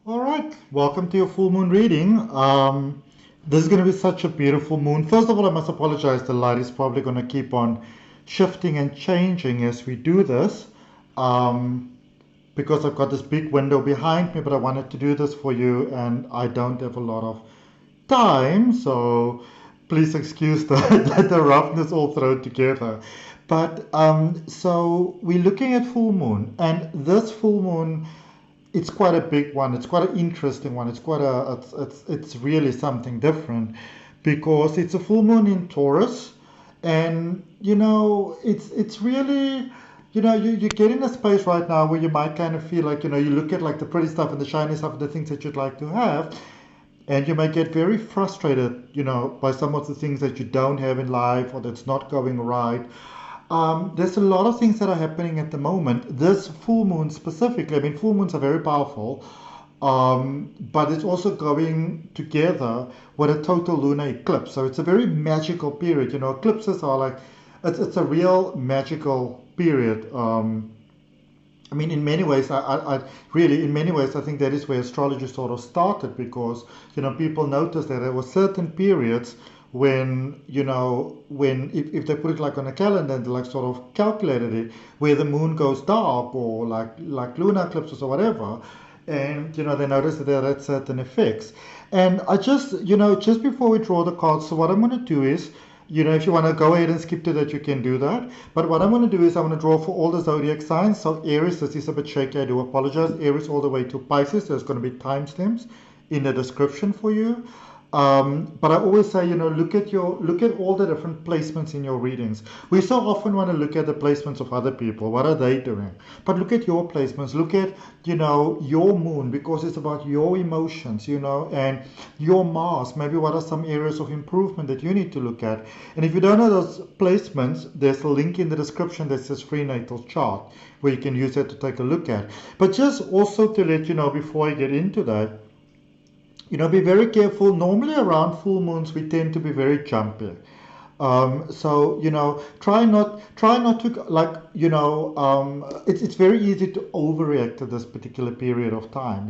All right, welcome to your full moon reading. This is going to be such a beautiful moon. First of all, I must apologize. The light is probably going to keep on shifting and changing as we do this um, because I've got this big window behind me, but I wanted to do this for you and I don't have a lot of time, so please excuse the, the roughness all thrown together. But so we're looking at full moon, and this full moon, it's quite a big one. It's quite an interesting one. It's really something different because it's a full moon in Taurus, and it's really you get in a space right now where you might kind of feel like you look at like the pretty stuff and the shiny stuff and the things that you'd like to have, and you may get very frustrated, by some of the things that you don't have in life or that's not going right. There's a lot of things that are happening at the moment. This full moon specifically, I mean, full moons are very powerful, but it's also going together with a total lunar eclipse. So it's a very magical period. Eclipses are like, it's a real magical period. I mean, in many ways, really, in many ways, I think that is where astrology sort of started because, people noticed that there were certain periods when, when if they put it like on a calendar and they like sort of calculated it, where the moon goes dark or like lunar eclipses or whatever, and, they noticed that there had certain effects. And I just, just before we draw the cards, so what I'm going to do is, if you want to go ahead and skip to that, you can do that. But what I'm going to do is I'm going to draw for all the zodiac signs. So Aries, this is a bit shaky, I do apologize. Aries all the way to Pisces. There's going to be timestamps in the description for you. But I always say, look at all the different placements in your readings. We so often want to look at the placements of other people. What are they doing? But look at your placements. Look at, your moon, because it's about your emotions, and your Mars. Maybe what are some areas of improvement that you need to look at? And if you don't know those placements, there's a link in the description that says free natal chart, where you can use that to take a look at. But just also to let you know before I get into that, be very careful. Normally around full moons, we tend to be very jumpy. So try not to like it's very easy to overreact to this particular period of time.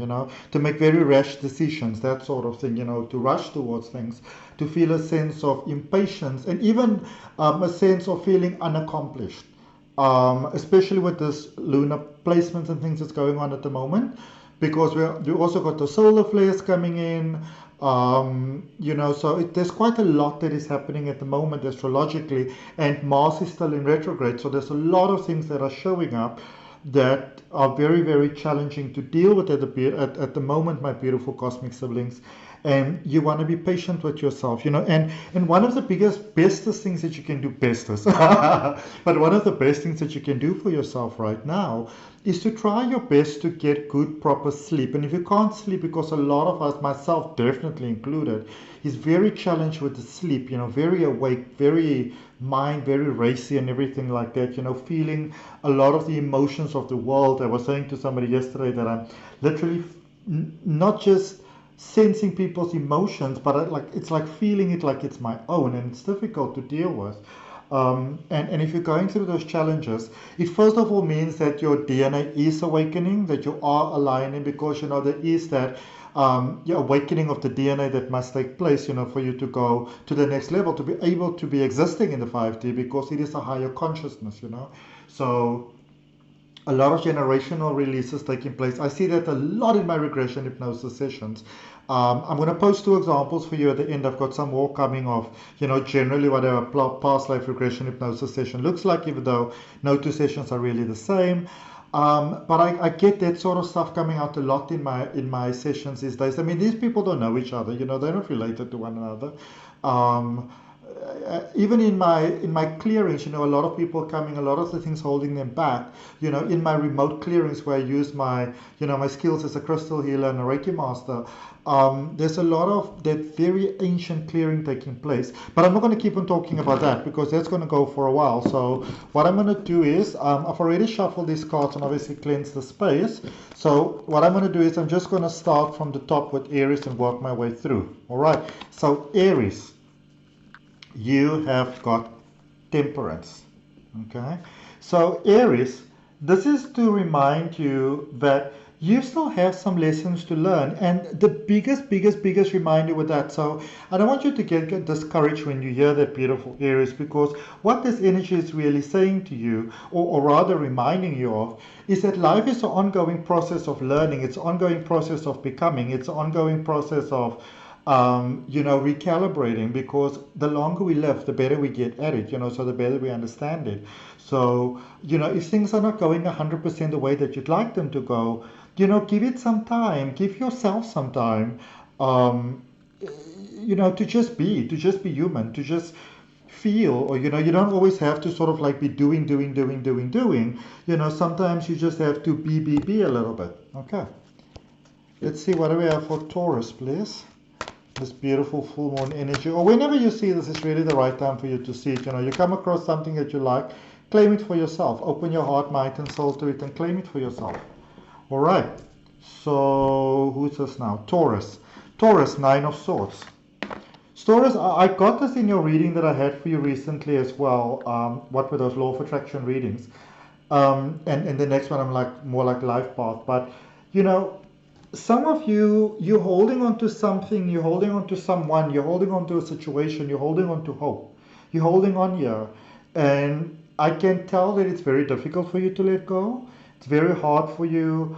To make very rash decisions, that sort of thing. To rush towards things, to feel a sense of impatience, and even a sense of feeling unaccomplished. Especially with this lunar placements and things that's going on at the moment, because we also got the solar flares coming in. So there's quite a lot that is happening at the moment astrologically, and Mars is still in retrograde. So there's a lot of things that are showing up that are very, very challenging to deal with at the moment, my beautiful cosmic siblings. And you want to be patient with yourself, and one of the bestest things that you can do, bestest, but one of the best things that you can do for yourself right now is to try your best to get good, proper sleep. And if you can't sleep, because a lot of us, myself definitely included, is very challenged with the sleep, very awake, very mind, very racy and everything like that, feeling a lot of the emotions of the world. I was saying to somebody yesterday that I'm literally not just sensing people's emotions, but it's like feeling it like it's my own, and it's difficult to deal with. And if you're going through those challenges, it first of all means that your DNA is awakening, that you are aligning, because there is that awakening of the DNA that must take place, for you to go to the next level, to be able to be existing in the 5D, because it is a higher consciousness. So a lot of generational releases taking place. I see that a lot in my regression hypnosis sessions. I'm going to post 2 examples for you at the end. I've got some more coming off, generally what a past life regression hypnosis session looks like, even though no 2 sessions are really the same. But I get that sort of stuff coming out a lot in my sessions these days. I mean, these people don't know each other, they're not related to one another. Even in my clearings, a lot of people coming, a lot of the things holding them back, in my remote clearings where I use my my skills as a crystal healer and a Reiki master, there's a lot of that very ancient clearing taking place. But I'm not going to keep on talking about that, because that's going to go for a while. So what I'm going to do is, I've already shuffled these cards and obviously cleansed the space. So what I'm going to do is I'm just going to start from the top with Aries and work my way through. All right, so Aries, you have got temperance. Okay, so Aries, this is to remind you that you still have some lessons to learn. And the biggest reminder with that, so I don't want you to get discouraged when you hear that, beautiful Aries, because what this energy is really saying to you, or rather reminding you of, is that life is an ongoing process of learning. It's an ongoing process of becoming. It's an ongoing process of recalibrating, because the longer we live, the better we get at it, so the better we understand it. So, if things are not going 100% the way that you'd like them to go, give it some time, give yourself some time, to just be human, to just feel, or, you don't always have to sort of like be doing. Sometimes you just have to be a little bit. Okay. Let's see, what do we have for Taurus, please? This beautiful full moon energy, or whenever you see this, is really the right time for you to see it. You come across something that you like, claim it for yourself. Open your heart, mind, and soul to it, and claim it for yourself. All right. So who's this now? Taurus. Taurus, Nine of Swords. Taurus, I got this in your reading that I had for you recently as well. What were those law of attraction readings? And the next one, I'm like more like life path. But some of you, you're holding on to something, you're holding on to someone, you're holding on to a situation, you're holding on to hope, you're holding on here. And I can tell that it's very difficult for you to let go. It's very hard for you.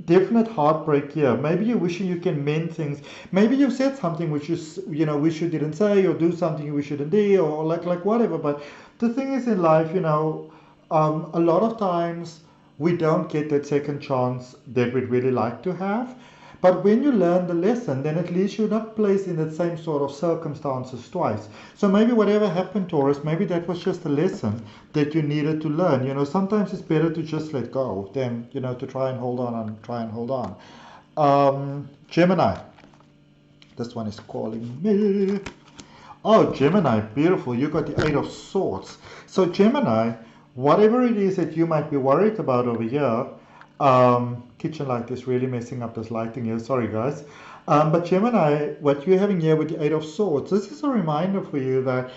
Definite heartbreak here. Maybe you're wishing you can mend things. Maybe you've said something which you wish you didn't say, or do something you wish you didn't do, or like whatever. But the thing is, in life, a lot of times we don't get that second chance that we'd really like to have. But when you learn the lesson, then at least you're not placed in that same sort of circumstances twice. So maybe whatever happened, Taurus, maybe that was just a lesson that you needed to learn. Sometimes it's better to just let go than, to try and hold on. Gemini. This one is calling me. Oh, Gemini, beautiful. You got the Eight of Swords. So Gemini, whatever it is that you might be worried about over here, kitchen light is really messing up this lighting here, sorry guys. But Gemini, what you're having here with the Eight of Swords, this is a reminder for you that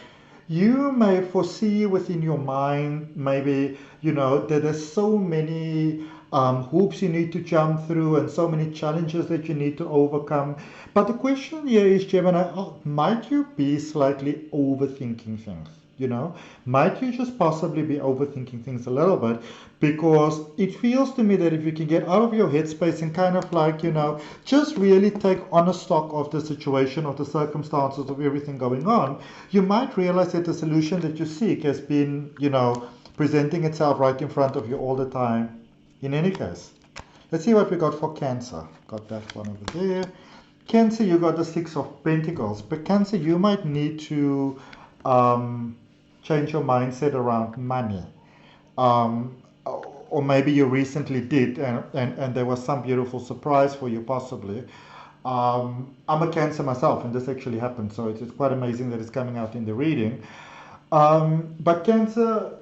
you may foresee within your mind, maybe, that there's so many hoops you need to jump through and so many challenges that you need to overcome. But the question here is, Gemini, might you be slightly overthinking things? Might you just possibly be overthinking things a little bit? Because it feels to me that if you can get out of your headspace and kind of like, just really take honest stock of the situation, of the circumstances, of everything going on, you might realize that the solution that you seek has been, presenting itself right in front of you all the time. In any case, let's see what we got for Cancer. Got that one over there. Cancer, you got the Six of Pentacles. But Cancer, you might need to change your mindset around money. Or maybe you recently did, and there was some beautiful surprise for you, possibly. I'm a Cancer myself, and this actually happened, so it's quite amazing that it's coming out in the reading. But Cancer,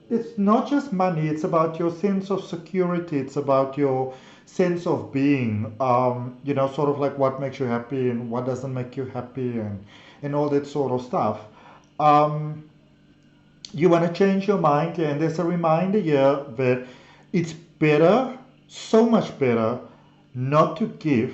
it's not just money, it's about your sense of security, it's about your sense of being, sort of like what makes you happy and what doesn't make you happy, and all that sort of stuff. You want to change your mind, and there's a reminder here that it's better, so much better, not to give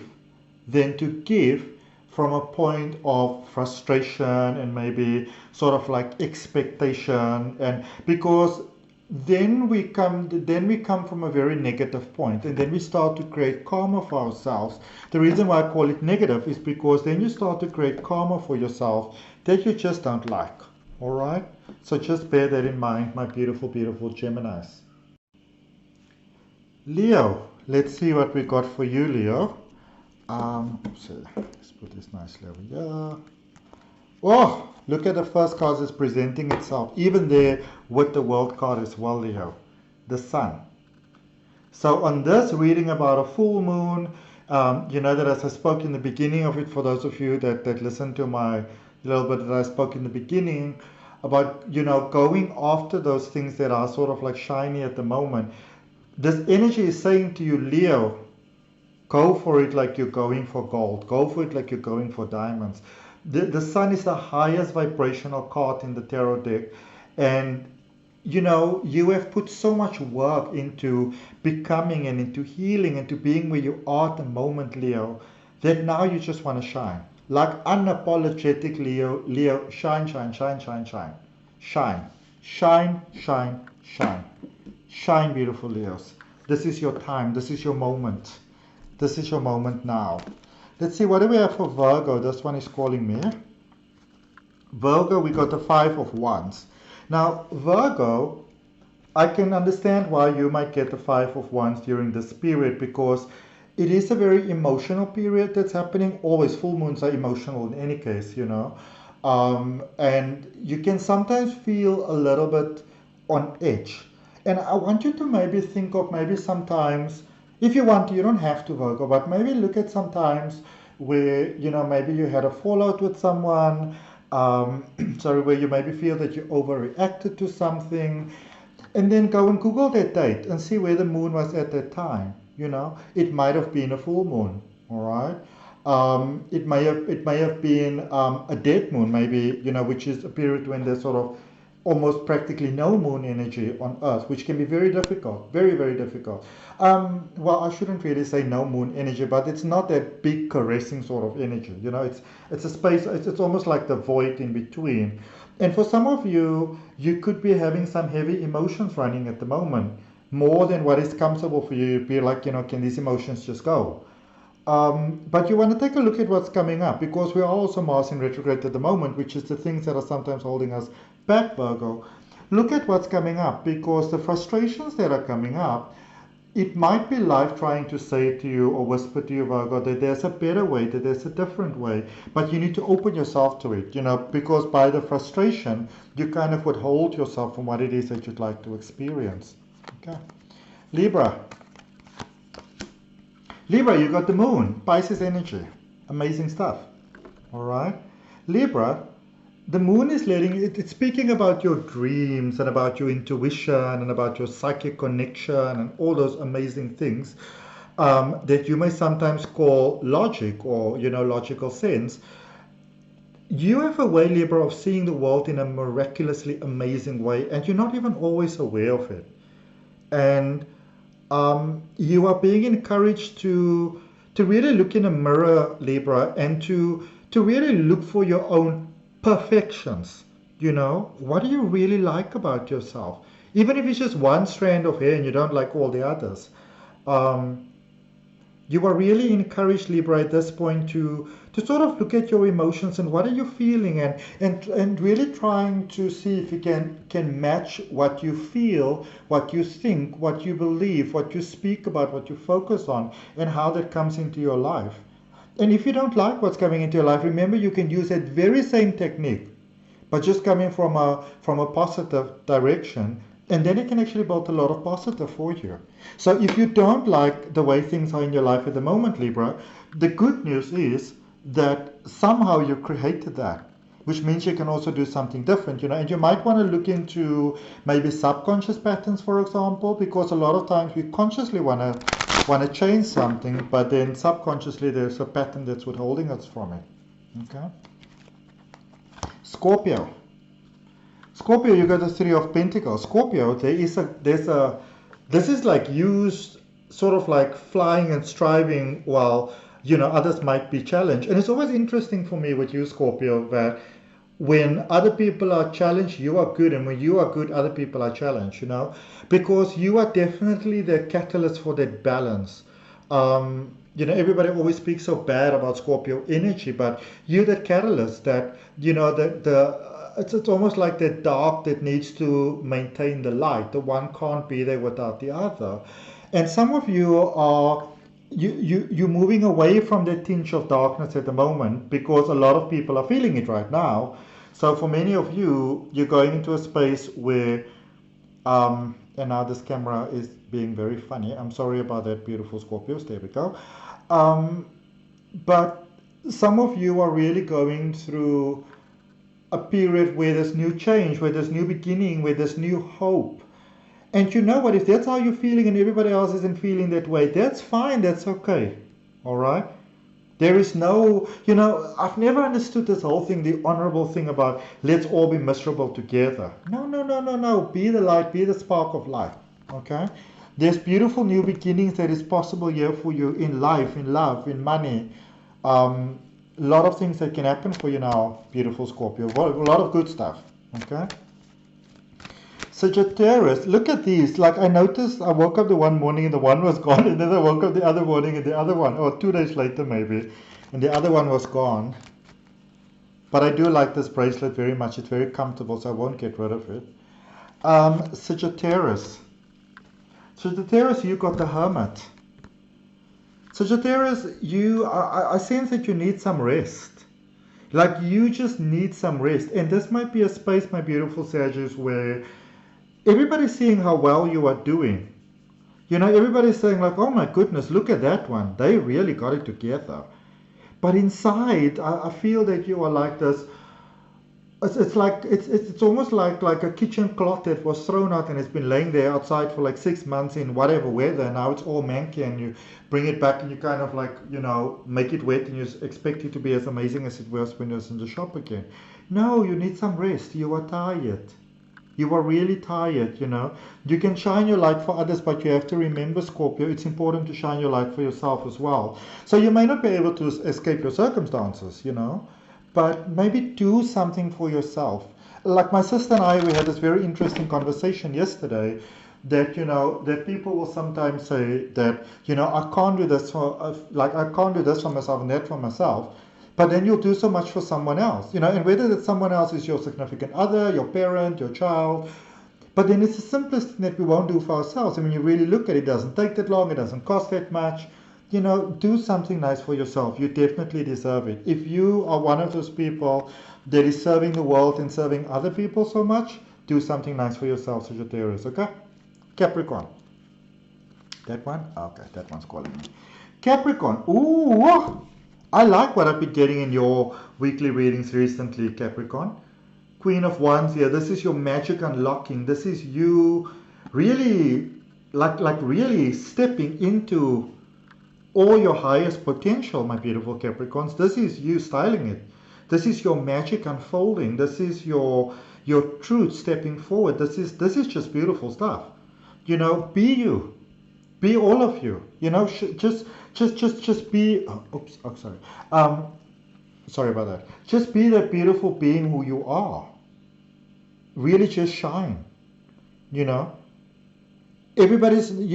than to give from a point of frustration and maybe sort of like expectation, and because then we come from a very negative point, and then we start to create karma for ourselves. The reason why I call it negative is because then you start to create karma for yourself that you just don't like. All right, so just bear that in mind, my beautiful Geminis. Leo, let's see what we got for you, Leo. So let's put this nicely over here. Oh, look at the first card that's presenting itself, even there with the World card as well, Leo. The Sun. So on this reading about a full moon, that as I spoke in the beginning of it, for those of you that listened to my little bit that I spoke in the beginning about, going after those things that are sort of like shiny at the moment. This energy is saying to you, Leo, go for it like you're going for gold. Go for it like you're going for diamonds. The Sun is the highest vibrational card in the tarot deck, and you know, you have put so much work into becoming and into healing and to being where you are at the moment, Leo, that now you just want to shine. Like unapologetic Leo, shine, shine, shine, shine, shine. Shine, shine, shine, shine. Shine, beautiful Leos. This is your time. This is your moment. This is your moment now. Let's see, what do we have for Virgo? This one is calling me. Virgo, we got the Five of Wands. Now, Virgo, I can understand why you might get the Five of Wands during this period, because it is a very emotional period that's happening. Always, full moons are emotional in any case, you know. And you can sometimes feel a little bit on edge. And I want you to maybe think of maybe sometimes, if you want to, you don't have to, Virgo, but maybe look at sometimes where, you know, maybe you had a fallout with someone, sorry, where you maybe feel that you overreacted to something, and then go and Google that date and see where the moon was at that time. You know, it might have been a full moon, all right? It may have been a dead moon, maybe, you know, which is a period when there's sort of almost practically no moon energy on Earth, which can be very difficult, very, very difficult. Well, I shouldn't really say no moon energy, but it's not that big caressing sort of energy. You know, it's a space, it's almost like the void in between. And for some of you, you could be having some heavy emotions running at the moment, more than what is comfortable for you. You'd be like, you know, can these emotions just go? But you want to take a look at what's coming up, because we are also Mars in retrograde at the moment, which is the things that are sometimes holding us back, Virgo. Look at what's coming up, because the frustrations that are coming up, it might be life trying to say to you or whisper to you, Virgo, that there's a better way, that there's a different way, but you need to open yourself to it, you know, because by the frustration, you kind of withhold yourself from what it is that you'd like to experience. Okay. Libra. Libra, you got the moon, Pisces energy. Amazing stuff. All right. Libra, the moon is it's speaking about your dreams and about your intuition and about your psychic connection and all those amazing things that you may sometimes call logic or, you know, logical sense. You have a way, Libra, of seeing the world in a miraculously amazing way, and you're not even always aware of it. And you are being encouraged to really look in a mirror, Libra, and to really look for your own perfections. You know, what do you really like about yourself? Even if it's just one strand of hair and you don't like all the others. You are really encouraged, Libra, at this point to sort of look at your emotions and what are you feeling, and really trying to see if you can match what you feel, what you think, what you believe, what you speak about, what you focus on, and how that comes into your life. And if you don't like what's coming into your life, remember you can use that very same technique, but just coming from a positive direction, and then it can actually build a lot of positive for you. So if you don't like the way things are in your life at the moment, Libra, the good news is that somehow you created that, which means you can also do something different, you know, and you might want to look into maybe subconscious patterns, for example, because a lot of times we consciously want to change something, but then subconsciously there's a pattern that's withholding us from it. Okay. Scorpio. Scorpio, you got the Three of Pentacles. Scorpio, this is like you sort of like flying and striving while, you know, others might be challenged. And it's always interesting for me with you, Scorpio, that when other people are challenged, you are good. And when you are good, other people are challenged, you know, because you are definitely the catalyst for that balance. You know, everybody always speaks so bad about Scorpio energy, but you're that catalyst that, you know, it's almost like the dark that needs to maintain the light. The one can't be there without the other. And some of you are, you're moving away from that tinge of darkness at the moment because a lot of people are feeling it right now. So for many of you, you're going into a space where, and now this camera is being very funny. I'm sorry about that, beautiful Scorpios. There we go. But some of you are really going through a period where there's new change, where there's new beginning, where there's new hope. And you know what, if that's how you're feeling and everybody else isn't feeling that way, that's fine, that's okay. All right? There is no, I've never understood this whole thing, the honorable thing about let's all be miserable together. No, no, no, no, no. Be the light, be the spark of light. Okay? There's beautiful new beginnings that is possible here for you in life, in love, in money. A lot of things that can happen for you now, beautiful Scorpio. A lot of good stuff. Okay? Sagittarius, look at these. Like I noticed, I woke up the one morning and the one was gone, and then I woke up the other morning and the other one, or 2 days later maybe, and the other one was gone. But I do like this bracelet very much. It's very comfortable, so I won't get rid of it. Sagittarius. Sagittarius, you got the Hermit. Sagittarius, I sense that you need some rest. Like you just need some rest. And this might be a space, my beautiful Sagittarius, where everybody's seeing how well you are doing. Everybody's saying like, oh my goodness, look at that one. They really got it together. But inside, I feel that you are like this. It's almost like a kitchen cloth that was thrown out and it's been laying there outside for like 6 months in whatever weather, and now it's all manky, and you bring it back and you kind of like, make it wet, and you expect it to be as amazing as it was when it was in the shop again. No, you need some rest. You are tired. You are really tired, You can shine your light for others, but you have to remember, Scorpio, it's important to shine your light for yourself as well. So you may not be able to escape your circumstances, but maybe do something for yourself. Like my sister and I, we had this very interesting conversation yesterday that, that people will sometimes say that, I can't do this I can't do this for myself and that for myself. But then you'll do so much for someone else, and whether that someone else is your significant other, your parent, your child. But then it's the simplest thing that we won't do for ourselves. I mean, you really look at it, it doesn't take that long, it doesn't cost that much. Do something nice for yourself. You definitely deserve it. If you are one of those people that is serving the world and serving other people so much, do something nice for yourself, Sagittarius, okay? Capricorn. That one? Okay, that one's calling me. Capricorn. Ooh! I like what I've been getting in your weekly readings recently, Capricorn. Queen of Wands here. This is your magic unlocking. This is you really, like really stepping into all your highest potential, my beautiful Capricorns. This is you styling it. This is your magic unfolding. This is your truth stepping forward. This is just beautiful stuff. Be you. Be all of you. Just be. Sorry. Sorry about that. Just be that beautiful being who you are. Really, just shine. You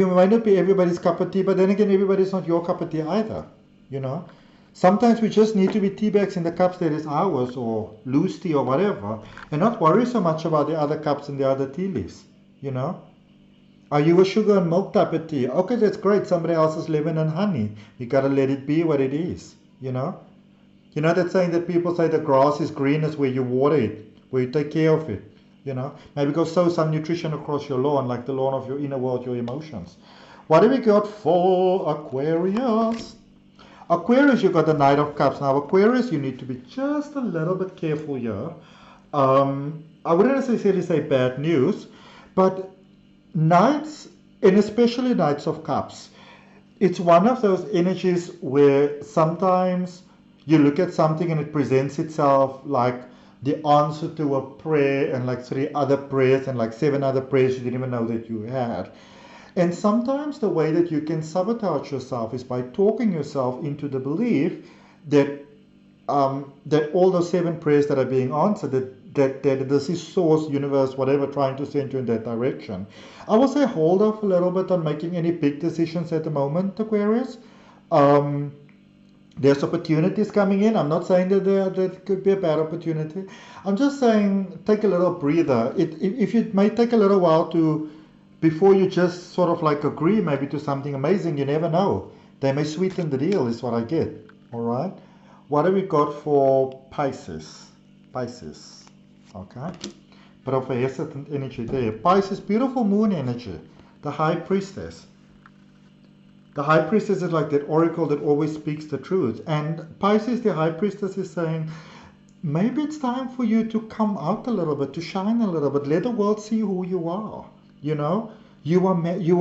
might not be everybody's cup of tea, but then again, everybody's not your cup of tea either. Sometimes we just need to be tea bags in the cups that is ours, or loose tea or whatever, and not worry so much about the other cups and the other tea leaves. Are you a sugar and milk type of tea? Okay, that's great. Somebody else is lemon and honey. You gotta let it be what it is, that saying that people say the grass is green is where you water it, where you take care of it, Maybe go sow some nutrition across your lawn, like the lawn of your inner world, your emotions. What have we got for Aquarius? Aquarius, you got the Knight of Cups. Now, Aquarius, you need to be just a little bit careful here. I wouldn't necessarily say bad news, but Knights, and especially Knights of Cups, it's one of those energies where sometimes you look at something and it presents itself like the answer to a prayer and like 3 other prayers and like 7 other prayers you didn't even know that you had. And sometimes the way that you can sabotage yourself is by talking yourself into the belief that that all those 7 prayers that are being answered, that this is source, universe, whatever, trying to send you in that direction. I will say hold off a little bit on making any big decisions at the moment, Aquarius. There's opportunities coming in. I'm not saying that there could be a bad opportunity. I'm just saying take a little breather. If it may take a little while before you just sort of like agree maybe to something amazing, you never know. They may sweeten the deal is what I get. All right. What have we got for Pisces? Pisces. Okay. Bit of a hesitant energy there. Pisces, beautiful moon energy. The High Priestess. The High Priestess is like that oracle that always speaks the truth. And Pisces, the High Priestess, is saying, maybe it's time for you to come out a little bit, to shine a little bit. Let the world see who you are. You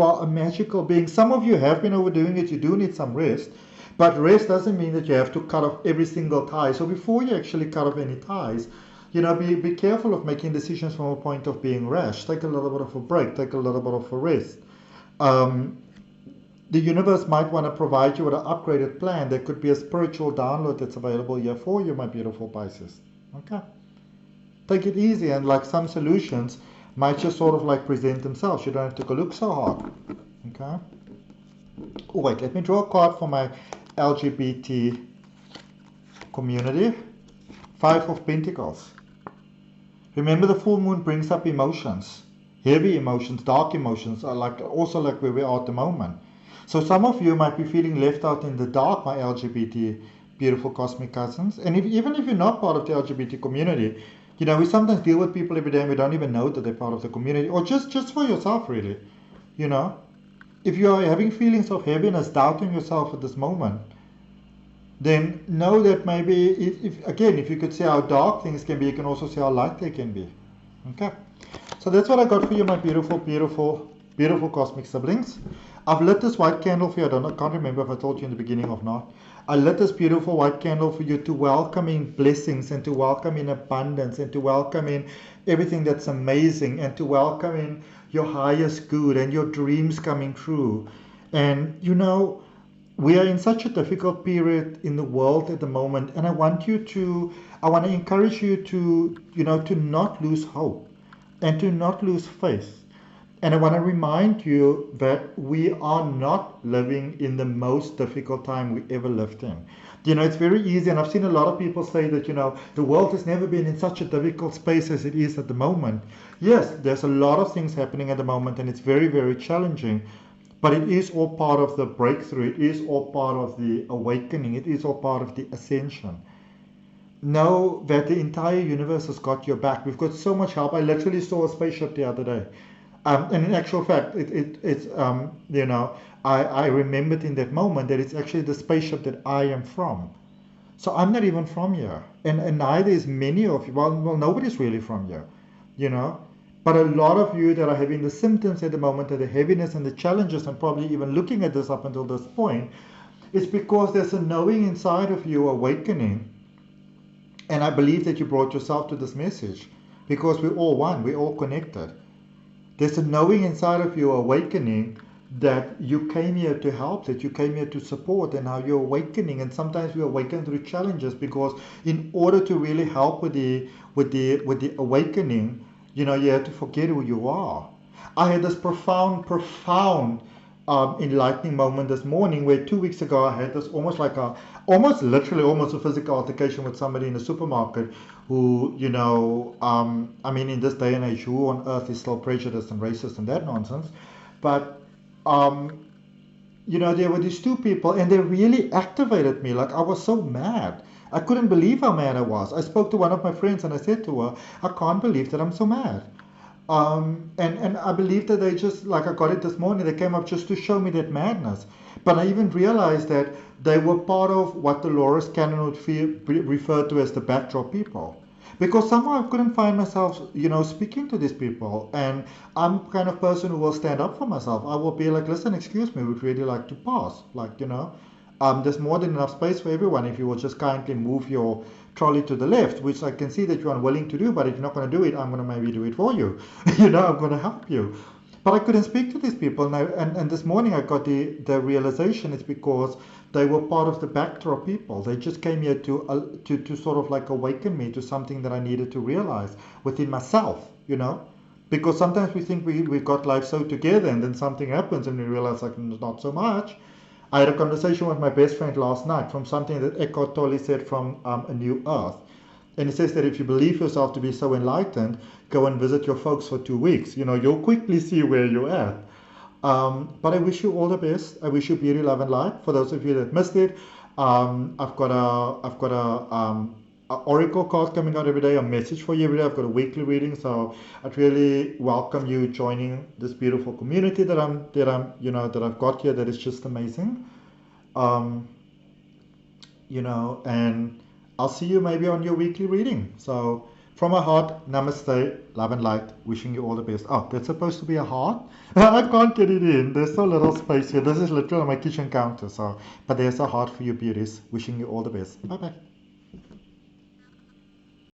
are a magical being. Some of you have been overdoing it. You do need some rest. But rest doesn't mean that you have to cut off every single tie. So before you actually cut off any ties, be careful of making decisions from a point of being rash. Take a little bit of a break. Take a little bit of a rest. The universe might want to provide you with an upgraded plan. There could be a spiritual download that's available here for you, my beautiful Pisces. Okay? Take it easy, and like some solutions might just sort of like present themselves. You don't have to go look so hard. Okay? Oh, wait, let me draw a card for my LGBT community. 5 of Pentacles. Remember, the full moon brings up emotions. Heavy emotions, dark emotions, also like where we are at the moment. So some of you might be feeling left out in the dark, my LGBT beautiful cosmic cousins. And even if you're not part of the LGBT community, we sometimes deal with people every day and we don't even know that they're part of the community, or just for yourself, really. If you are having feelings of heaviness, doubting yourself at this moment, then know that maybe, if you could see how dark things can be, you can also see how light they can be. Okay? So that's what I got for you, my beautiful, beautiful, beautiful cosmic siblings. I've lit this white candle for you. I can't remember if I told you in the beginning or not. I lit this beautiful white candle for you to welcome in blessings, and to welcome in abundance, and to welcome in everything that's amazing, and to welcome in your highest good and your dreams coming true. And we are in such a difficult period in the world at the moment, and I want to encourage you to to not lose hope and to not lose faith. And I want to remind you that we are not living in the most difficult time we ever lived in. It's very easy, and I've seen a lot of people say that, the world has never been in such a difficult space as it is at the moment. Yes, there's a lot of things happening at the moment, and it's very, very challenging. But it is all part of the breakthrough. It is all part of the awakening. It is all part of the ascension. Know that the entire universe has got your back. We've got so much help. I literally saw a spaceship the other day. And in actual fact, I remembered in that moment that it's actually the spaceship that I am from. So I'm not even from here. And neither is many of you. Well, nobody's really from here, But a lot of you that are having the symptoms at the moment, and the heaviness and the challenges, and probably even looking at this up until this point, is because there's a knowing inside of you awakening. And I believe that you brought yourself to this message, because we're all one, we're all connected. There's a knowing inside of you awakening that you came here to help, that you came here to support, and now you're awakening. And sometimes we awaken through challenges, because in order to really help with the awakening, you have to forget who you are. I had this profound enlightening moment this morning, where 2 weeks ago I had this almost a physical altercation with somebody in the supermarket who, in this day and age, who on earth is still prejudiced and racist and that nonsense? But, there were these two people, and they really activated me. Like, I was so mad. I couldn't believe how mad I was. I spoke to one of my friends and I said to her, I can't believe that I'm so mad. And I believe that they just, like I got it this morning, they came up just to show me that madness. But I even realized that they were part of what Dolores Cannon would refer to as the backdrop people. Because somehow I couldn't find myself, speaking to these people. And I'm the kind of person who will stand up for myself. I will be like, listen, excuse me, we'd really like to pass. Like, there's more than enough space for everyone if you will just kindly move your trolley to the left, which I can see that you're unwilling to do, but if you're not going to do it, I'm going to maybe do it for you. I'm going to help you. But I couldn't speak to these people now, and this morning I got the realization it's because they were part of the backdrop people. They just came here to sort of like awaken me to something that I needed to realize within myself, because sometimes we think we've got life so together, and then something happens and we realize like not so much. I had a conversation with my best friend last night from something that Eckhart Tolle said from A New Earth. And he says that if you believe yourself to be so enlightened, go and visit your folks for 2 weeks. You'll quickly see where you're at. But I wish you all the best. I wish you beauty, love, and light. For those of you that missed it, I've got a oracle card coming out every day, a message for you every day. I've got a weekly reading, so I'd really welcome you joining this beautiful community that I've got here. That is just amazing. And I'll see you maybe on your weekly reading. So From my heart, namaste, love and light, wishing you all the best. Oh, that's supposed to be a heart? I can't get it in. There's so little space here. This is literally my kitchen counter. So, but there's a heart for you beauties. Wishing you all the best. Bye-bye.